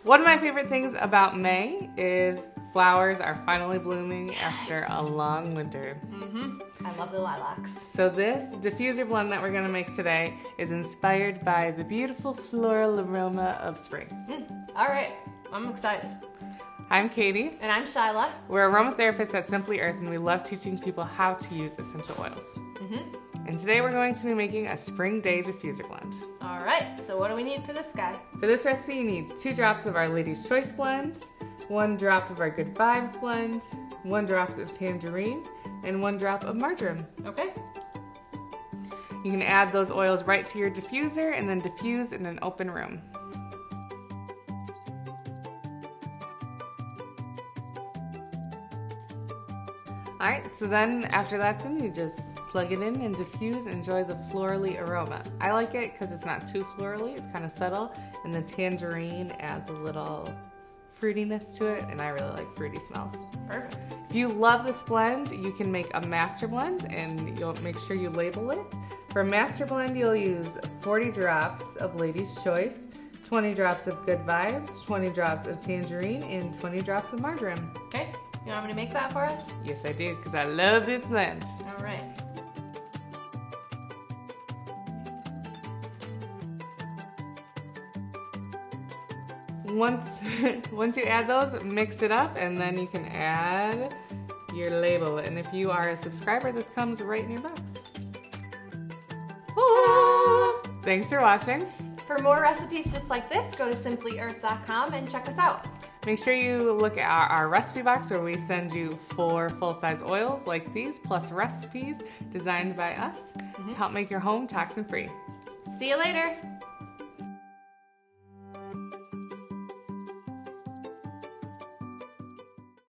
One of my favorite things about May is flowers are finally blooming after a long winter. I love the lilacs. So this diffuser blend that we're going to make today is inspired by the beautiful floral aroma of spring. All right, I'm excited. I'm Katie. And I'm Shyla. We're aromatherapists at Simply Earth, and we love teaching people how to use essential oils. And today we're going to be making a spring day diffuser blend. All right, so what do we need for this guy? For this recipe, you need 2 drops of our Lady's Choice blend, 1 drop of our Good Vibes blend, 1 drop of tangerine, and 1 drop of marjoram. Okay. You can add those oils right to your diffuser and then diffuse in an open room. Alright, so then after that's in, you just plug it in and diffuse and enjoy the florally aroma. I like it because it's not too florally, it's kind of subtle, and the tangerine adds a little fruitiness to it, and I really like fruity smells. Perfect. If you love this blend, you can make a master blend, and you'll make sure you label it. For a master blend, you'll use 40 drops of Lady's Choice, 20 drops of Good Vibes, 20 drops of tangerine, and 20 drops of marjoram. Okay. You want me to make that for us? Yes, I do, because I love this blend. All right. Once you add those, mix it up, and then you can add your label. And if you are a subscriber, this comes right in your box. Thanks for watching. For more recipes just like this, go to simplyearth.com and check us out. Make sure you look at our recipe box where we send you 4 full-size oils like these, plus recipes designed by us to help make your home toxin-free. See you later.